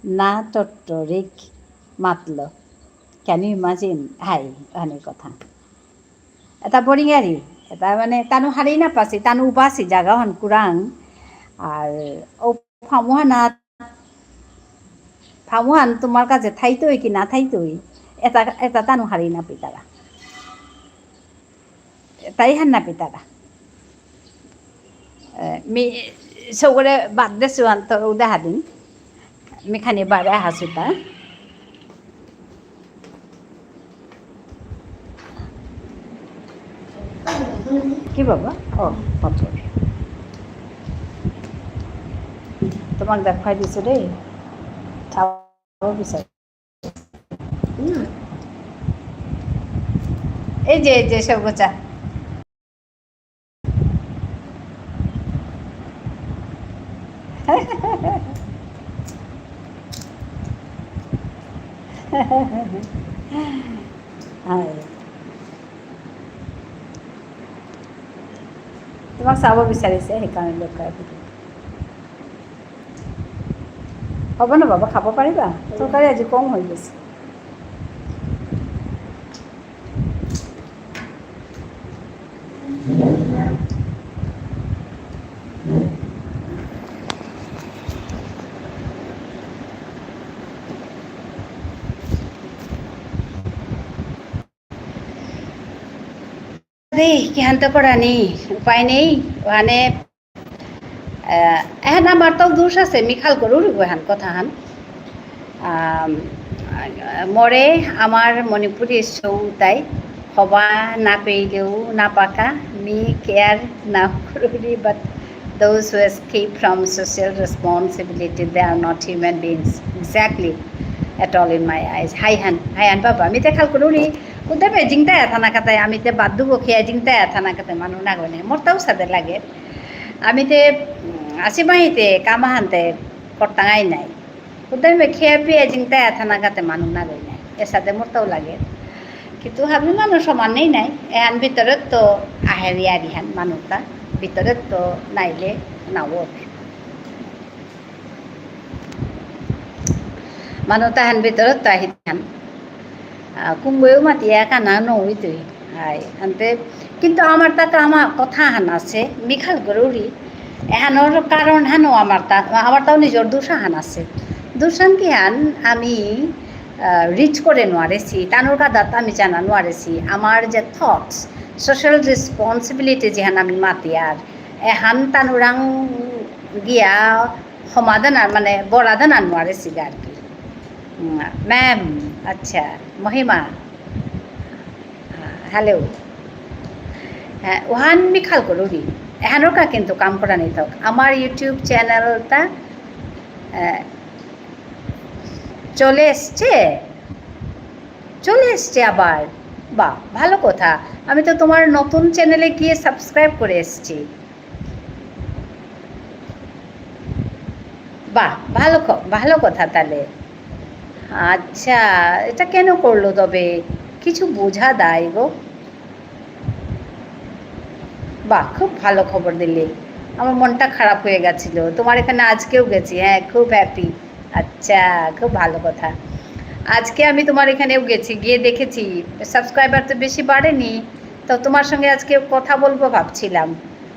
না টটরিক মাতল ক্যান ইউ ইমাজিন হাই হানি কথা এটা বোরিং ইয়ারি এটা মানে তানু হারি না পাসি তানু উপাসি জাগা হান কুরাং আর ও ফামুহান তোমার কাছে থাইতই কি না থাইতই এটা তানু হারি না পিতারা তাই হান না পিতারা মি সৌগরে বাদ দেছো আন্ত উদাহা দিন মেখানি বারে হাসুতা কি বাবা ও পাথর তোমাক দেখাই দিছো দেই চাব বিচার এই যে সৌগচা তোমাক চাব বিচাৰিছে সেইকাৰণে লুকাই হ'ব ন বাবা খাব পাৰিবা তৰকাৰী আজি কম হৈ গৈছে কি হান্ত করা নেই উপায় নেই ওখানে এহেন আমার তাও দোষ আছে মিখাল করুর এহান কথা হান মরে আমার মণিপুরি সৌ তাই হবা না পেইলেও না পাকা মি কেয়ার না করুরি but those who escape from social responsibility they are not human beings exactly at all in my eyes hi han baba আমি তে খাল করুরি উদে বে জিংতা থানা কাতায় আমি তে বাদ দুবো খেয়া জিংতা থানা কাতায় মানু না গনে মোরটাও সাদে লাগে আমি তে আসি মাহিতে কামাহানতে করতাঙাই নাই উদে বে খেয়া পিয়া জিংতা থানা কাতে মানু না গনে এ সাদে মোরটাও লাগে কিন্তু ভাবি মানুষ সমানেই নাই এহান ভিতৰত তো আহেরিয়া রিহান মানুষটা ভিতৰত তো নাইলে নাও মানুহ তাহান ভিতৰত তো আহিথান কুম্বইও মাতিয়া কানা নই তুই হাই আনতে কিন্তু আমার তাকে আমার কথা হান আছে মিখাল গরুরি এহানোর কারণ হানো আমার তাও নিজের দোষা হান আছে দোষান কি হান আমি রিচ করে নোয়ারেছি তানোর কাদাত আমি জানা নোয়ারেছি আমার যে থটস সোশ্যাল রেসপন্সিবিলিটি যেহান আমি মাতিয়ার এহান তানোরাং গিয়া সমাধান মানে বরাধান আর নোয়ারেছি আর কি ম্যাম আচ্ছা মহিমা হ্যালো হ্যাঁ ওহান মিখাল করুরি এহানোর কা কিন্তু কাম করা নেই থাক আমার ইউটিউব চ্যানেলটা চলে এসছে আবার বাহ ভালো কথা আমি তো তোমার নতুন চ্যানেলে গিয়ে সাবস্ক্রাইব করে এসেছি বাহ ভালো কথা তাহলে আচ্ছা এটা কেন করলো তবে কিছু বোঝা দেয় গো বাহ খুব ভালো খবর দিলে আমার মনটা খারাপ হয়ে গেছিল তোমার এখানে আজকেও গেছি হ্যাঁ খুব হ্যাপি আচ্ছা খুব ভালো কথা আজকে আমি তোমার এখানেও গেছি গিয়ে দেখেছি সাবস্ক্রাইবার তো বেশি বাড়েনি তো তোমার সঙ্গে আজকে কথা বলবো ভাবছিলাম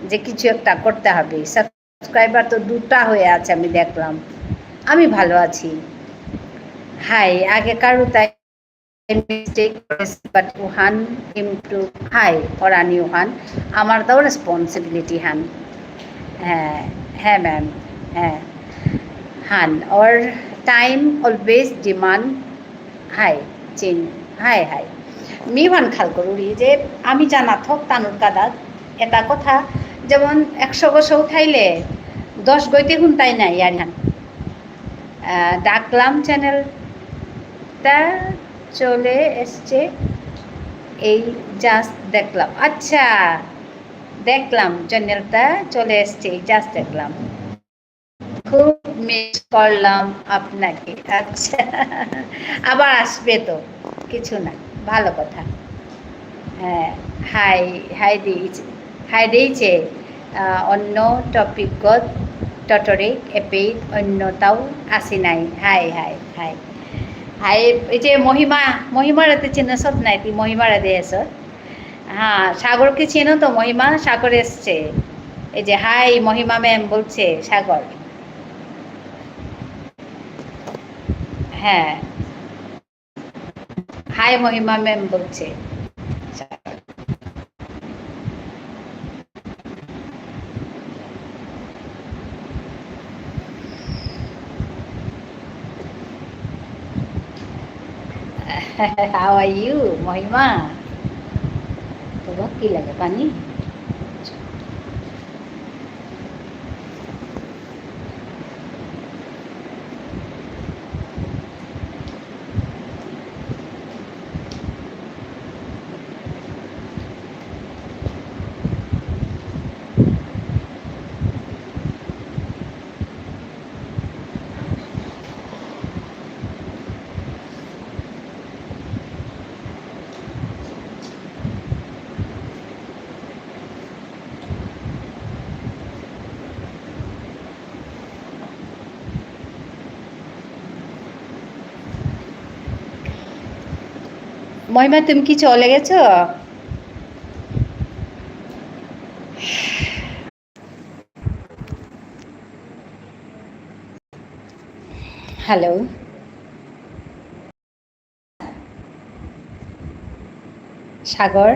যে কিছু একটা করতে হবে সাবস্ক্রাইবার তো 2টা হয়ে আছে আমি দেখলাম আমি ভালো আছি হাই আগেকারও তাই মিস্টেক বাট ওহান ইমপ্রুভ হাই ফরানি ওহান আমার তাও রেসপন্সিবিলিটি হান হ্যাঁ ম্যাম হ্যাঁ হান অর টাইম অলওয়েজ ডিমান্ড হাই চেন হাই মি ভান খাল করুরি যে আমি জানা থক তানুর কাদাত এটা কথা যেমন 100 বছর উঠাইলে 10 গইতে শুনতাই নাই আর হান ডাকলাম চ্যানেলটা চলে এসছে এই জাস্ট দেখলাম আচ্ছা দেখলাম চ্যানেলটা চলে এসছে জাস্ট দেখলাম খুব মিস করলাম আপনাকে আচ্ছা আবার আসবে তো কিছু না ভালো কথা হ্যাঁ হাই দিয়েছে অন্য টপিকত টটরিক এপিট অন্যটাও আসি নাই হাই এই যে মহিমার এতে চিহ্নসত নাই তুই মহিমার এদে এস হ্যাঁ সাগরকে চেনো তো মহিমা সাগর এসছে এই যে হাই মহিমা ম্যাম বলছে সাগর হ্যাঁ হাই মহিমা ম্যাম বলছে How are you, মহিমা তোমার কি লাগে পানি মহিমা তুমি কি চলে গেছো হ্যালো সাগর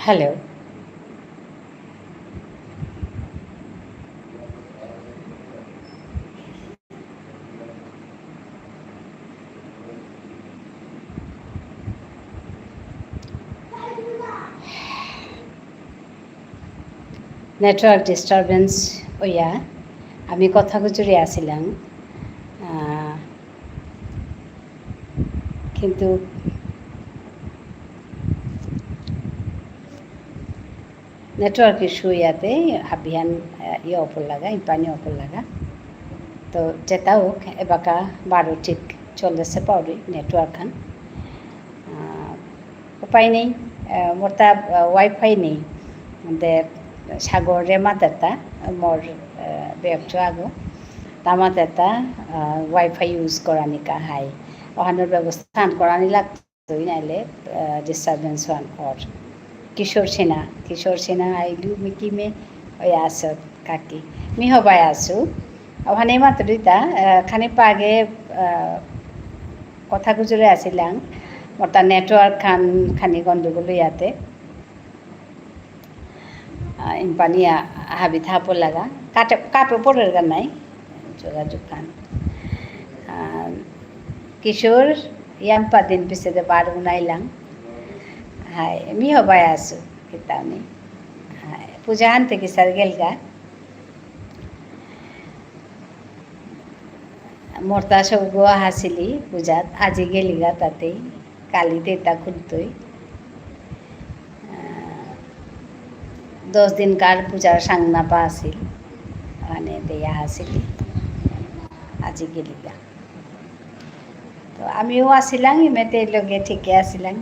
Hello. নেটওয়ার্ক ডিস্টারবেন্স ওইয়া আমি কথা গুজরে আসিলাম কিন্তু নেটওয়ার্ক ইস্যু ইয়াতে হাবিয়ান ইয়ে অপর লাগা ইম্পানি অপর লাগা তো যেটা হোক এবাকা বারো ঠিক চলেছে পাউরি নেটওয়ার্ক খান উপায় নেই মোর তা ওয়াইফাই নেই দে সাগরে মাতেতা মোর ব্যক্ত আগো তামাতেতা ওয়াইফাই ইউজ করানিকা হাই ওখানোর ব্যবস্থা করানি লাগতোই নাইলে ডিস্টারবেন্স ওয়ান অর কিশোর সেনা আইলু মিকি মে ওই আসত কাকি মি হবাই আসু ওখানে মাত্র দিতা খানি পাগে কথা গুজরে আসিলাম মোটা নেটওয়ার্ক খানি গন্ডগোল ইয়াতে ইম্পানিয়া হাবি থাপর লাগা কাটে পড়ের গান নাই যোগাযোগ খান কিশোর ইয়াম পা দিন পিছে বার উনাইলাম হাই মি হবাই আসু কিতামি হাই পূজা আনতে কি স্যার গেলগা মোরতা সব গোয়া হাসিলি পূজাত আজি গেলিগা তাতেই কালি দেতা খুলতই 10 দিনকার পূজার সাংনাপা আছিল মানে দেয়া হাসিলি আজি গেলিগা তো আমিও আসিলাম ইমেতে লগে ঠিকই আসিলাম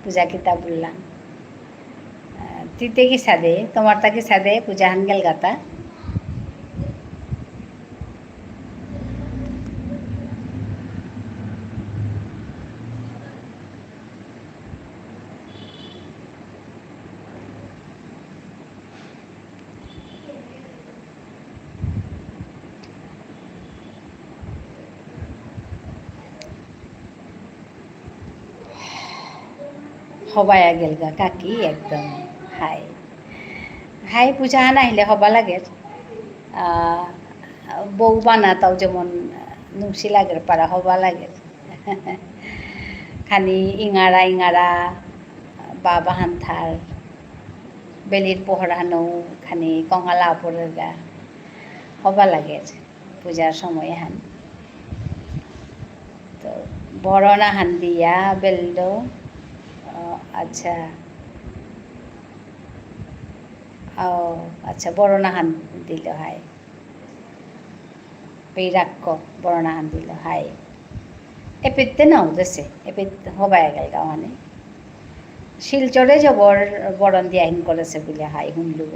পূজা কিতাব বললাম তিতে কি সাদে তোমার তা কি সাদে পূজা হান গেল গাতা হবায়া গেলগা কাকি একদম হাই হাই পূজা আন আহিলে হবা লাগে বউ বানাতাও যেমন নুসি লাগের পারা হবা লাগে খানি ইঙারা বাবা হান্থার বেলির পোহরানো খানি কঙালা পরের গা হবা লাগে পূজার সময় হান তো বরণা হান দিয়া বেলদ আচ্ছা ও আচ্ছা বরণাহান দিল হাই পেরাক্য বরণাহান দিল হাই এপিতে নাও দেশে এপিত হবাই গেল গাওয়ানে শিলচরে যে বরণ দিয়া হিন করেছে বলে হাই শুনলুগ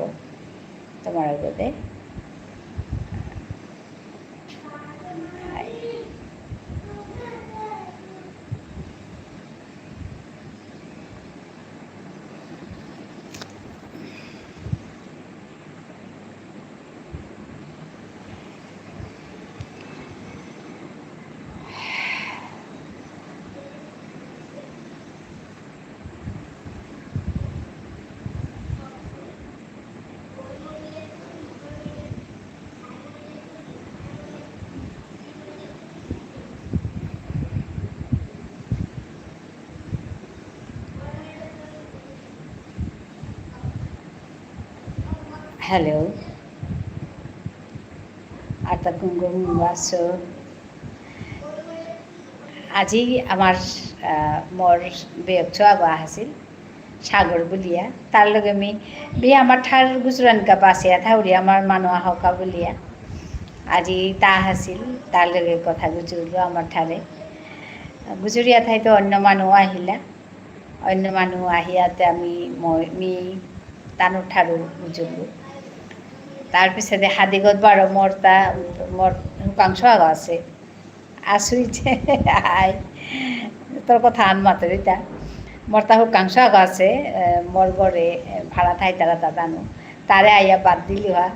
তোমার বোধে হ্যালো আতা কুঙ্গুম বাসো আজি আমার মোর বেয়ক আগা আছিল সাগর বলিয়া তার লগে আমি বে আমার ঠার গুজরানকা বাসিয়া থাউরি আমার মানুষ আহকা বলিয়া আজি তা হাসিল তার লগে কথা গুজরলো আমার ঠারে গুজরিয়া থাইতো অন্য মানুষ আহিলা অন্য মানুষ আহিয়াতে আমি মি তানোর ঠারু গুজরলো তার পিছনে হাদিগত বারো মোর হুকাংশ আগা আছে আসুই যে আই তোর কথা আন মাত্র ইতা মোর তা হুকাংশ আগা আছে মোর গড়ে ভাড়া থাই তারা তা দানো তারে আইয়া বাদ দিলি হা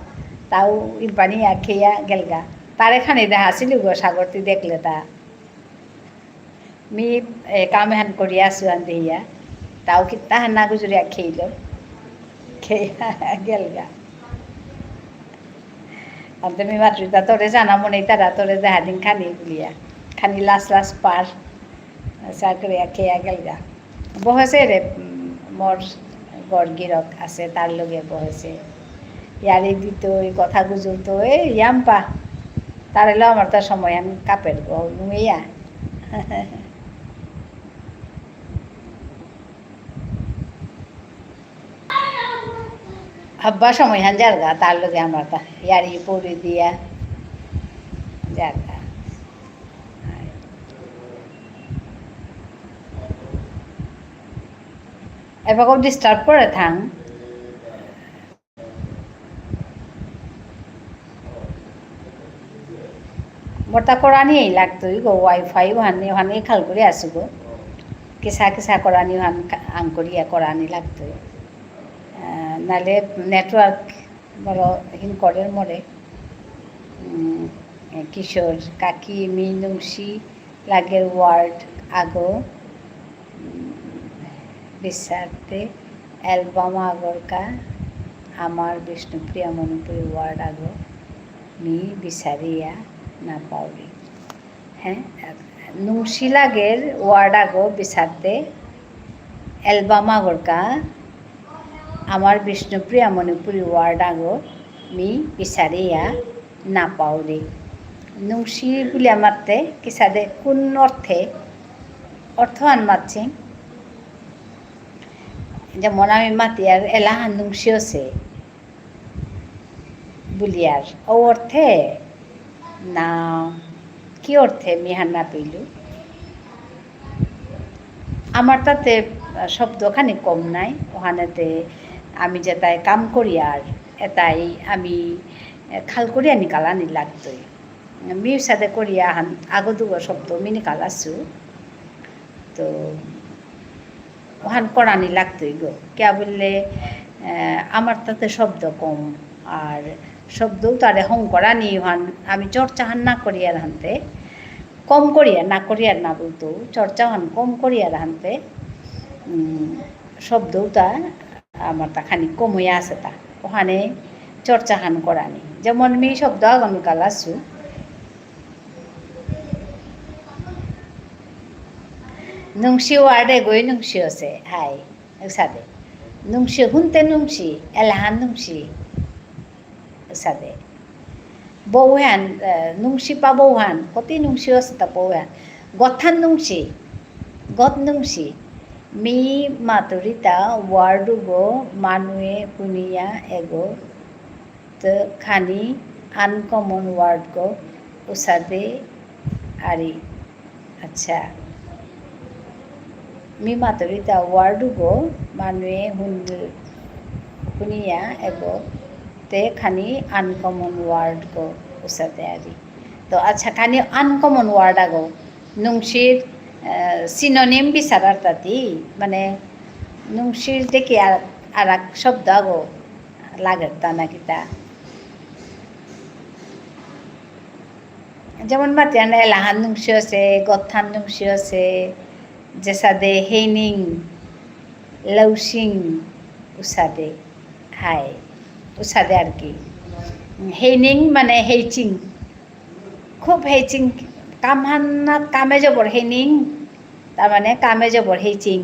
তাও ইম্পানি খেয়া গেলগা তারে খানি দেখা আসিল গো সাগরটি দেখলে তা মি কাম হান করিয়া আসু আন দিয়া তাও কি তাহার না গুজরিয়া খেইল খেয়ে গেলগা আর তুমি মাতৃতা তোরে জানা মনে তারা তোরে দেহাদিন খানি বলিয়া খানি লাস পার চাকরিয়া খেয়া গেলগা বহেছে রে মোর গড় গিরক আছে তার লগে বহেছে ইয়ারি দিত ওই কথা গুজর তো এই ইয়াম্পা তার এলো আমার তো সময় আমি কাপের নুইয়া হব্বা সময় হান যারগা তার লগে আমার তা ইয়ারি পড়ে দিয়া যারগা এবার ডিস্টার্ব করে থাং মোটা কৰানি লাগতো গো ওয়াইফাই ওখানে খাল করে আসো গো কেঁচা কৰানি ওখান আং করিয়া কৰানি লাগতো নালে নেটওয়ার্ক বড় হিন করে মরে কিশোর কাকি মিনুষি লাগের ওয়ার্ড আগো বিচারতে অ্যালবাম আগরকা আমার বিষ্ণুপ্রিয়া মণিপুরি ওয়ার্ড আগো মি বিচারিয়া না পাওরি হ্যাঁ নুংশি লাগের ওয়ার্ড আগো বিচারতে অ্যালবাম আগরকা আমার বিষ্ণুপ্রিয়া মণিপুরি ওয়ার্ড আগো মি বিচারিয়া না পাওরি নুংশি বলে মারতে কিসাদে কোন অর্থ আন মারছি যেমন আমি মাতি আর এলাহান নুংশি আছে বুলিয়ার ও অর্থে না কি অর্থে মিহান না পেলু আমার তাতে শব্দখানি কম নাই ওখানেতে আমি যেটাই কাম করি আর এটাই আমি খাল করিয়া নিকালানি লাগতোই মির সাথে করিয়া হান আগো দুগো শব্দ মি নিকালাছু তো ওখান করানি লাগতোই গো কে বললে আমার তাতে শব্দ কম আর শব্দও তারে হং করানি ওখান আমি চর্চা হান না করিয়ার হানতে কম করিয়া না করিয়ার না বলতো চর্চা হান কম করিয়ার হানতে শব্দও তা আমার তা খানি কম হইয়া আছে তা ওখানে চর্চা হান করানি যেমন মি শব্দ আগামীকাল আসু নুংশি ওয়ার্ডে গই নুংশি আছে হাই সাদে নুংশি হুনতে নুংশি এলাহান নুংশি সাদে বৌহান নুংশি পা বৌহান কতি নুংশি আছে তা বৌহান গথান নুংশি গত নুংশি মি মাতুরিতা ওয়ার্ড গো মানুয়ে শুনিয়া এগো তো খানি আনকমন ওয়ার্ড গো উসাদে আরি আচ্ছা মি মাতুরিতা ওয়ার্ড গো মানুয়ে শুনিয়া এগো তে খানি আনকমন ওয়ার্ড গো উসাদে আরি তো আচ্ছা খানি আনকমন ওয়ার্ড আগো নুংশির সিনোনিম বিচারার তাতি মানে নুংশির দেখি আর এক শব্দ আগো লাগের তা নাকি তা যেমন মাতি আনে এলাহান নুংশি আছে গথান নুংশি আছে যেসাদে হেইনিং লৌসিং উসাদে হাই উসাদে আর কি হেইনিং মানে হেইচিং খুব হেইচিং কামহান্নাত কামে জবর হেইনিং তার মানে কামে জবর হেইচিং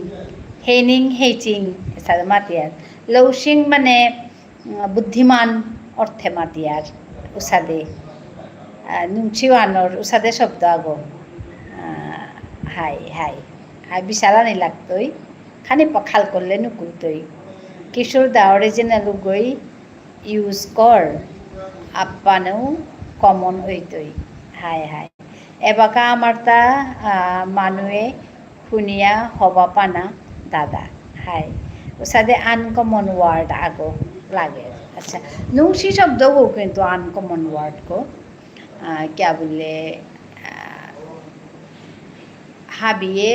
হেইনিং হেইচিং এসাদে মাতিয়ার লৌসিং মানে বুদ্ধিমান অর্থে মাতিয়ার উসাদে নুংচিওয়ানোর উসাদে শব্দ আগো হাই হাই হাই বিচারানি লাগতোই খানি খাল করলে নুকুলতোই কিশোর দা অরিজিনাল গই ইউজ কর আপ্পানেও কমন হইতোই হাই হাই এবাকা আমার তা মানুয়ে শুনিয়া হবা পানা দাদা হাই উসাদে আনকমন ওয়ার্ড আগো লাগে আচ্ছা নুংশি শব্দও কিন্তু আনকমন ওয়ার্ড গো क्या बोले হাবিয়ে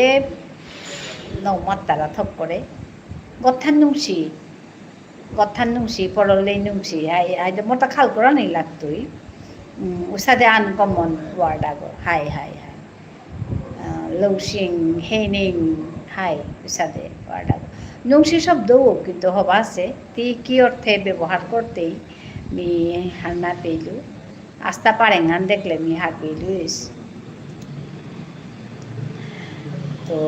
নৌমাত তারা থপ করে গথান নুংশি পড়লেই নুংশি হাই হাই মোটা খাল করা নেই লাগতোই উসাদে আনকমন ওয়ার্ড আগো high high high লৌসিং Haining high সাদে ওয়ার্ড আগো নংশি শব্দও কিন্তু হবা আছে তি কি অর্থে ব্যবহার করতেই মি হান্না পেইলু আস্তা পারেঙ্গান দেখলে মি হার পেইলু তো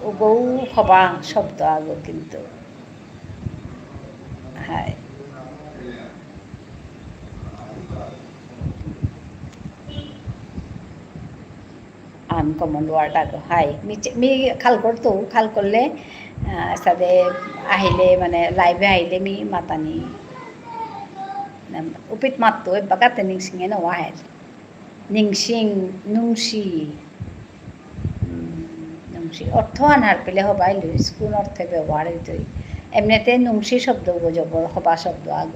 ওগৌ হবা শব্দ আগো কিন্তু হাই আনকমন ওয়ার্ড আগো হাই মি খাল করতো খাল করলে সাদে আহিলে মানে লাইভে আহিলে me মাতানি upit matto bagat ningsing na wahel ningsing nungsi nungsi অর্থ আনার পেলে হবাই লইস কোন অর্থে ব্যবহার হইতই এমনিতে নংশি শব্দ জবর হবা শব্দ আগ